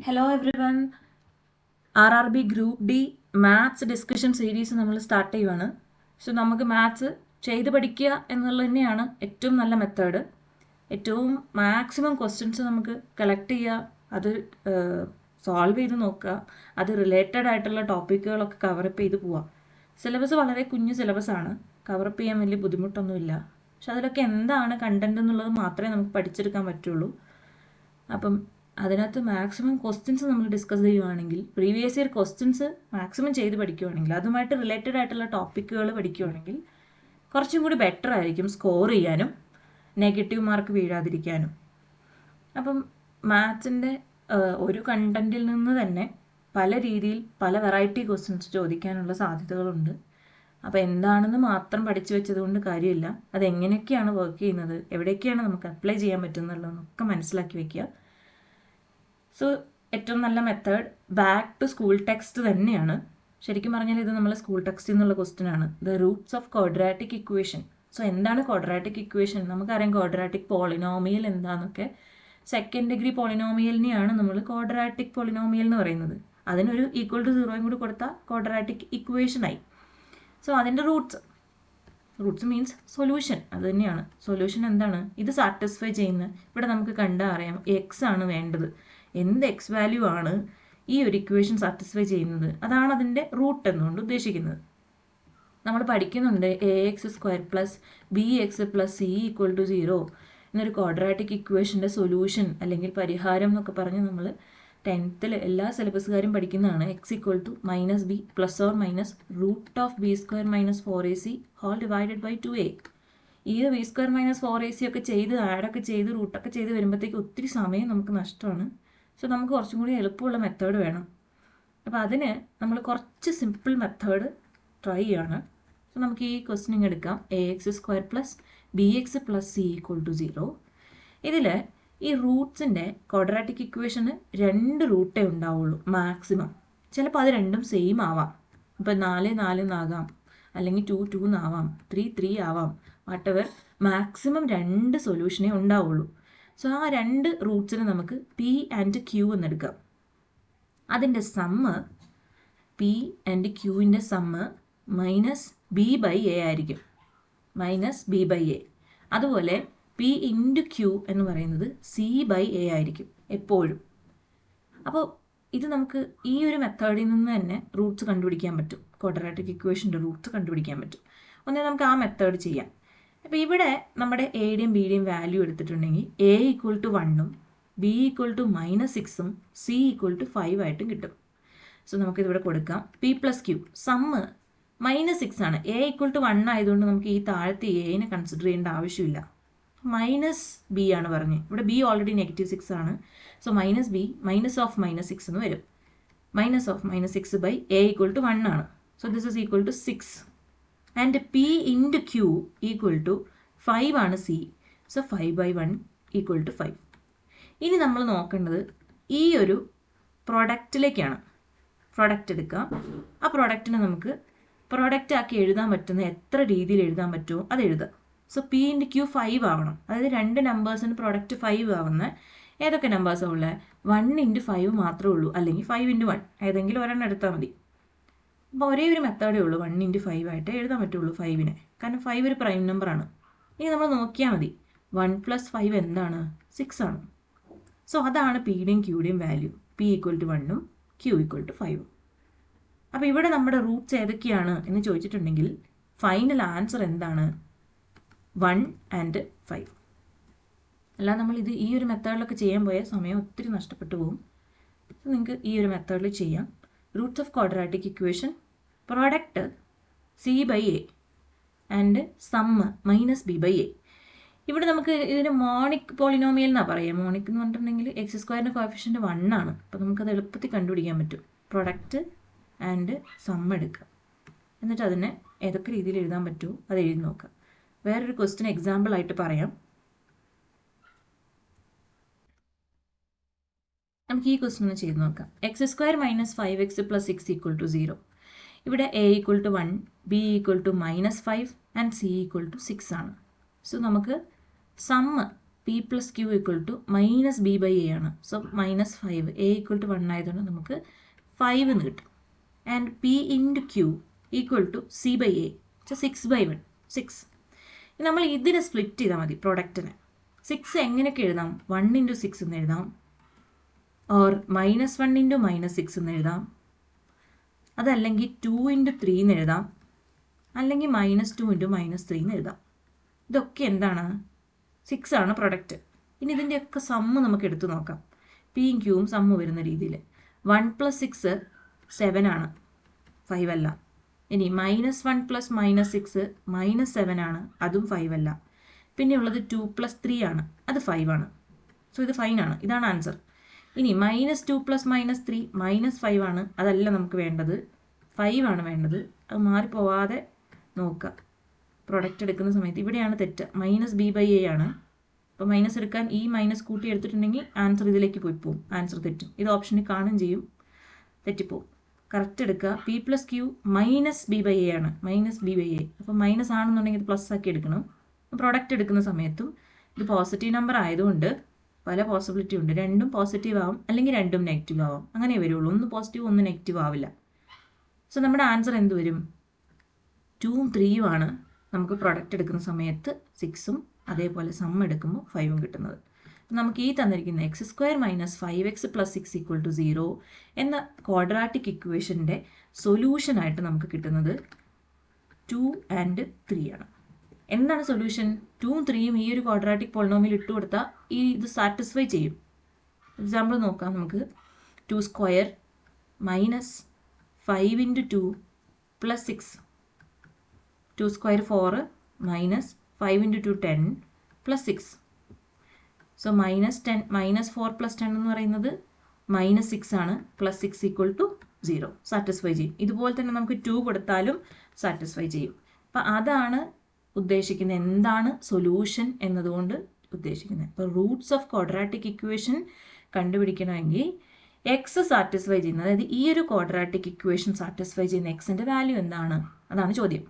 Hello every one, RRB group D maths discussion series നമ്മൾ start ചെയ്യുവാണ്. So നമുക്ക് maths ചെയ്ത് പഠിക്കുക എന്നുള്ളത് തന്നെയാണ് ഏറ്റവും നല്ല മെത്തേഡ്. ഏറ്റവും മാക്സിമം ക്വസ്റ്റ്യൻസ് നമുക്ക് കളക്ട് ചെയ്യുക, അത് സോൾവ് ചെയ്ത് നോക്കുക, അത് റിലേറ്റഡ് ആയിട്ടുള്ള ടോപ്പിക്കുകളൊക്കെ കവറപ്പ് ചെയ്ത് പോവുക. സിലബസ് വളരെ കുഞ്ഞു സിലബസാണ്, കവറപ്പ് ചെയ്യാൻ വലിയ ബുദ്ധിമുട്ടൊന്നുമില്ല. പക്ഷെ അതിലൊക്കെ എന്താണ് കണ്ടന്റ് എന്നുള്ളത് മാത്രമേ നമുക്ക് പഠിച്ചെടുക്കാൻ പറ്റുള്ളൂ. അപ്പം അതിനകത്ത് മാക്സിമം ക്വസ്റ്റ്യൻസ് നമ്മൾ ഡിസ്കസ് ചെയ്യുവാണെങ്കിൽ, പ്രീവിയസ് ഇയർ ക്വസ്റ്റ്യൻസ് മാക്സിമം ചെയ്ത് പഠിക്കുവാണെങ്കിൽ, അതുമായിട്ട് റിലേറ്റഡ് ആയിട്ടുള്ള ടോപ്പിക്കുകൾ പഠിക്കുവാണെങ്കിൽ കുറച്ചും കൂടി ബെറ്റർ ആയിരിക്കും സ്കോർ ചെയ്യാനും നെഗറ്റീവ് മാർക്ക് വീഴാതിരിക്കാനും. അപ്പം മാത്സിൻ്റെ ഒരു കണ്ടന്റിൽ നിന്ന് തന്നെ പല രീതിയിൽ പല വെറൈറ്റി ക്വസ്റ്റ്യൻസ് ചോദിക്കാനുള്ള സാധ്യതകളുണ്ട്. അപ്പോൾ എന്താണെന്ന് മാത്രം പഠിച്ചു വെച്ചതുകൊണ്ട് കാര്യമില്ല, അതെങ്ങനെയൊക്കെയാണ് വർക്ക് ചെയ്യുന്നത്, എവിടെയൊക്കെയാണ് നമുക്ക് അപ്ലൈ ചെയ്യാൻ പറ്റുന്നുള്ളതെന്നൊക്കെ മനസ്സിലാക്കി വെക്കുക. സോ ഏറ്റവും നല്ല method back to school text തന്നെയാണ്. ശരിക്കും പറഞ്ഞാൽ ഇത് നമ്മൾ സ്കൂൾ ടെക്സ്റ്റ് എന്നുള്ള ക്വസ്റ്റ്യൻ ആണ്. The roots of quadratic equation. So എന്താണ് ക്വാഡ്രാറ്റിക് ഇക്വേഷൻ? നമുക്കറിയാം ക്വാഡ്രാറ്റിക് പോളിനോമിയൽ എന്താണെന്നൊക്കെ. സെക്കൻഡ് ഡിഗ്രി പോളിനോമിയലിനെയാണ് നമ്മൾ ക്വാഡ്രാറ്റിക് പോളിനോമിയൽ എന്ന് പറയുന്നത്. അതിനൊരു ഈക്വൽ ടു 0 കൂടി കൊടുത്താൽ ക്വാഡ്രാറ്റിക് ഇക്വേഷൻ ആയി. സോ അതിൻ്റെ റൂട്ട്സ് മീൻസ് സൊല്യൂഷൻ. അത് തന്നെയാണ് സൊല്യൂഷൻ. എന്താണ് ഇത് സാറ്റിസ്ഫൈ ചെയ്യുന്നത്? ഇവിടെ നമുക്ക് കണ്ടാൽ അറിയാം, എക്സ് ആണ് വേണ്ടത്. എന്ത് എക്സ് വാല്യൂ ആണ് ഈ ഒരു ഇക്വേഷൻ സാറ്റിസ്ഫൈ ചെയ്യുന്നത്, അതാണ് അതിൻ്റെ റൂട്ട് എന്നുകൊണ്ട് ഉദ്ദേശിക്കുന്നത്. നമ്മൾ പഠിക്കുന്നുണ്ട് AX² plus BX plus C equal to 0 എന്നൊരു ക്വാഡ്രാറ്റിക് ഇക്വേഷൻ്റെ സൊല്യൂഷൻ അല്ലെങ്കിൽ പരിഹാരം എന്നൊക്കെ പറഞ്ഞ് നമ്മൾ 10th എല്ലാ സിലബസുകാരും പഠിക്കുന്നതാണ്. X equal to -b plus or minus √B² - 4AC whole divided by 2a. ഈ B² - 4AC ഒക്കെ ചെയ്ത് ആഡൊക്കെ ചെയ്ത് റൂട്ടൊക്കെ ചെയ്ത് വരുമ്പോഴത്തേക്ക് ഒത്തിരി സമയം നമുക്ക് നഷ്ടമാണ്. സോ നമുക്ക് കുറച്ചും കൂടി എളുപ്പമുള്ള മെത്തേഡ് വേണം. അപ്പോൾ അതിന് നമ്മൾ കുറച്ച് സിമ്പിൾ മെത്തേഡ് ട്രൈ ചെയ്യാണ്. സോ നമുക്ക് ഈ ക്വസ്റ്റ്യൻ എടുക്കാം. AX² plus BX plus C equal to 0. ഇതിൽ ഈ റൂട്ട്സിൻ്റെ ക്വാഡ്രാറ്റിക് ഇക്വേഷന് 2 റൂട്ടേ ഉണ്ടാവുള്ളൂ മാക്സിമം. ചിലപ്പോൾ അത് രണ്ടും സെയിം ആവാം. ഇപ്പോൾ 4 4 എന്നാകാം, അല്ലെങ്കിൽ 2 2 എന്നാവാം, 3 3 ആവാം. വാട്ടെവർ, മാക്സിമം 2 സൊല്യൂഷനേ ഉണ്ടാവുള്ളൂ. സോ ആ 2 റൂട്ട്സിന് നമുക്ക് P ആൻഡ് Q എന്നെടുക്കാം. അതിൻ്റെ സമ്മ്, P ആൻഡ് Qൻ്റെ സമ്മ് -B/A ആയിരിക്കും. -B/A. അതുപോലെ P ഇൻറ്റു Q എന്ന് പറയുന്നത് C/A ആയിരിക്കും എപ്പോഴും. അപ്പോൾ ഇത് നമുക്ക് ഈ ഒരു മെത്തേഡിൽ നിന്ന് തന്നെ റൂട്ട്സ് കണ്ടുപിടിക്കാൻ പറ്റും. ക്വാഡ്രാറ്റിക് ഇക്വേഷൻ്റെ റൂട്ട്സ് കണ്ടുപിടിക്കാൻ പറ്റും. ഒന്നേ നമുക്ക് ആ മെത്തേഡ് ചെയ്യാം. അപ്പോൾ ഇവിടെ നമ്മുടെ എയുടെയും ബിയുടെയും വാല്യൂ എടുത്തിട്ടുണ്ടെങ്കിൽ A ഈക്വൽ ടു 1ഉം B ഈക്വൽ ടു -6ഉം C ഈക്വൽ ടു 5 ആയിട്ടും കിട്ടും. സോ നമുക്കിതിവിടെ കൊടുക്കാം. P പ്ലസ് Q സമ്മ് -6 ആണ്. A ഈക്വൽ ടു 1 ആയതുകൊണ്ട് നമുക്ക് ഈ താഴത്തെ Aനെ കൺസിഡർ ചെയ്യേണ്ട ആവശ്യമില്ല. -B ആണ് പറഞ്ഞത്. ഇവിടെ B ഓൾറെഡി -6 ആണ്. സോ -B -6 എന്ന് വരും. -6/A ഈക്വൽ ടു 1 ആണ്. So this is equal to 6. And P into Q equal to 5 ആണ് C. So 5/1 equal to 5. ഇനി നമ്മൾ നോക്കേണ്ടത് ഈ ഒരു പ്രൊഡക്റ്റിലേക്കാണ്. പ്രൊഡക്റ്റ് എടുക്കാം. ആ പ്രൊഡക്റ്റിനെ നമുക്ക് പ്രൊഡക്റ്റ് ആക്കി എഴുതാൻ പറ്റുന്ന എത്ര രീതിയിൽ എഴുതാൻ പറ്റുമോ അത് എഴുതാം. സോ P ഇൻറ്റു Q 5 ആവണം. അതായത് 2 നമ്പേഴ്സിന് പ്രൊഡക്റ്റ് 5 ആവുന്ന ഏതൊക്കെ നമ്പേഴ്സാണ് ഉള്ളത്? 1 ഇൻറ്റു 5 മാത്രമേ ഉള്ളൂ, അല്ലെങ്കിൽ 5 ഇൻറ്റു 1 ഏതെങ്കിലും ഒരെണ്ണം എടുത്താൽ മതി. അപ്പോൾ ഒരേ ഒരു മെത്തേഡേ ഉള്ളൂ, 1 ഇൻറ്റു 5 ആയിട്ട് എഴുതാൻ പറ്റുള്ളൂ 5നെ. കാരണം 5 ഒരു പ്രൈം നമ്പറാണ്. ഇനി നമ്മൾ നോക്കിയാൽ മതി, 1 + 5 എന്താണ്? 6 ആണ്. സോ അതാണ് Pയുടെയും Qയുടെയും വാല്യൂ. P ഈക്വൽ ടു 1ഉം Q ഈക്വൽ ടു 5ഉം. അപ്പോൾ ഇവിടെ നമ്മുടെ റൂട്ട്സ് ഏതൊക്കെയാണ് എന്ന് ചോദിച്ചിട്ടുണ്ടെങ്കിൽ ഫൈനൽ ആൻസർ എന്താണ്? 1 ആൻഡ് 5. അല്ല നമ്മൾ ഈ ഒരു മെത്തേഡിലൊക്കെ ചെയ്യാൻ പോയാൽ സമയം ഒത്തിരി നഷ്ടപ്പെട്ടു പോകും. സോ നിങ്ങൾക്ക് ഈ ഒരു മെത്തേഡിൽ ചെയ്യാം. Roots of quadratic equation, product C/A and sum -B/A. ഇവിടെ നമുക്ക് ഇതിന് മോണിക് പോളിനോമിയൽ എന്നാണ് പറയുക. മോണിക് എന്ന് പറഞ്ഞിട്ടുണ്ടെങ്കിൽ X² കോഎഫിഷ്യൻറ്റ് 1 ആണ്. അപ്പോൾ നമുക്കത് എളുപ്പത്തിൽ കണ്ടുപിടിക്കാൻ പറ്റും. പ്രൊഡക്റ്റ് ആൻഡ് സമ്മ് എടുക്കുക. എന്നിട്ട് അതിനെ ഏതൊക്കെ രീതിയിൽ എഴുതാൻ പറ്റുമോ അത് എഴുതി നോക്കുക. വേറൊരു ക്വസ്റ്റ്യൻ എക്സാമ്പിൾ ആയിട്ട് പറയാം. നമുക്ക് ഈ ക്വസ്റ്റ്യൻ ഒന്ന് ചെയ്ത് നോക്കാം. X² - 5x + 6 equal to 0. ഇവിടെ A equal to 1, B equal to -5 and C equal to 6 ആണ്. സോ നമുക്ക് sum P plus Q equal to minus B by A ആണ്. സോ -5 എ ഈക്വൽ ടു 1 ആയതുകൊണ്ട് നമുക്ക് 5 എന്ന് കിട്ടും. And P into Q equal to C by A 6/1 6. നമ്മൾ ഇതിനെ split ചെയ്താൽ മതി പ്രൊഡക്റ്റിനെ. 6 എങ്ങനെയൊക്കെ എഴുതാം? 1 ഇൻറ്റു 6 എന്ന് എഴുതാം, ഓർ -1 ഇൻറ്റു -6 എന്ന് എഴുതാം, അതല്ലെങ്കിൽ 2 ഇൻറ്റു 3 എന്ന് എഴുതാം, അല്ലെങ്കിൽ -2 ഇൻറ്റു -3 എന്ന് എഴുതാം. ഇതൊക്കെ എന്താണ്? 6 ആണ് പ്രൊഡക്റ്റ്. ഇനി ഇതിൻ്റെയൊക്കെ സമ്മ് നമുക്ക് എടുത്തു നോക്കാം. പിയും ക്യൂവും സമ്മ് വരുന്ന രീതിയിൽ. 1 + 6 7 ആണ്, 5 അല്ല. ഇനി -1 + -6 -7 ആണ്, അതും 5 അല്ല. പിന്നെ ഉള്ളത് 2 + 3 ആണ്, അത് 5 ആണ്. സോ ഇത് ഫൈൻ ആണ്, ഇതാണ് ആൻസർ. ഇനി -2 + -3 -5 ആണ്, അതല്ല നമുക്ക് വേണ്ടത്, 5 ആണ് വേണ്ടത്. അത് മാറിപ്പോവാതെ നോക്കുക. പ്രൊഡക്റ്റ് എടുക്കുന്ന സമയത്ത് ഇവിടെയാണ് തെറ്റ്, -b/a ആണ്. അപ്പോൾ മൈനസ് എടുക്കാൻ ഈ മൈനസ് കൂട്ടി എടുത്തിട്ടുണ്ടെങ്കിൽ ആൻസർ ഇതിലേക്ക് പോയി പോവും, ആൻസർ തെറ്റും. ഇത് ഓപ്ഷനിൽ കാണുകയും ചെയ്യും, തെറ്റിപ്പോവും. കറക്റ്റ് എടുക്കുക. പി പ്ലസ് ക്യൂ -b/a ആണ്, -b/a. അപ്പോൾ മൈനസ് ആണെന്നുണ്ടെങ്കിൽ ഇത് പ്ലസ് ആക്കി എടുക്കണം. പ്രൊഡക്റ്റ് എടുക്കുന്ന സമയത്തും ഇത് പോസിറ്റീവ് നമ്പർ ആയതുകൊണ്ട് പല പോസിബിലിറ്റി ഉണ്ട്. രണ്ടും പോസിറ്റീവ് ആവും, അല്ലെങ്കിൽ രണ്ടും നെഗറ്റീവ് ആവും, അങ്ങനെ വരുള്ളൂ. ഒന്ന് പോസിറ്റീവ് ഒന്ന് നെഗറ്റീവ് ആവില്ല. സോ നമ്മുടെ ആൻസർ എന്ത് വരും? 2ഉം 3ഉം ആണ് നമുക്ക് പ്രൊഡക്റ്റ് എടുക്കുന്ന സമയത്ത് 6ഉം അതേപോലെ സം എടുക്കുമ്പോൾ 5ഉം കിട്ടുന്നത്. നമുക്ക് ഈ തന്നിരിക്കുന്ന x² - 5x + 6 = 0 എന്ന ക്വാഡ്രാറ്റിക് ഇക്വേഷൻ്റെ സൊല്യൂഷനായിട്ട് നമുക്ക് കിട്ടുന്നത് 2 and 3 ആണ്. എന്താണ് സൊല്യൂഷൻ? 2ഉം 3ഉം ഈ ഒരു ക്വാഡ്രാറ്റിക് പോളിനോമിയൽ ഇട്ട് കൊടുത്താൽ ഇത് സാറ്റിസ്ഫൈ ചെയ്യും. എക്സാമ്പിൾ നോക്കാം നമുക്ക്. 2² - 5 × 2 + 6. 2² 4 - 5 × 2 10 + 6. സോ -4 + 10 എന്ന് പറയുന്നത് -6 ആണ്. +6 = 0. സാറ്റിസ്ഫൈ ചെയ്യും. ഇതുപോലെ തന്നെ നമുക്ക് 2 കൊടുത്താലും സാറ്റിസ്ഫൈ ചെയ്യും. അപ്പം അതാണ് ഉദ്ദേശിക്കുന്നത്. എന്താണ് സൊല്യൂഷൻ എന്നതുകൊണ്ട് ഉദ്ദേശിക്കുന്നത്? അപ്പോൾ റൂട്ട്സ് ഓഫ് ക്വാഡ്രാറ്റിക് ഇക്വേഷൻ കണ്ടുപിടിക്കണമെങ്കിൽ എക്സ് സാറ്റിസ്ഫൈ ചെയ്യുന്നത്, അതായത് ഈ ഒരു ക്വാഡ്രാറ്റിക് ഇക്വേഷൻ സാറ്റിസ്ഫൈ ചെയ്യുന്ന എക്സിൻ്റെ വാല്യൂ എന്താണ്? അതാണ് ചോദ്യം.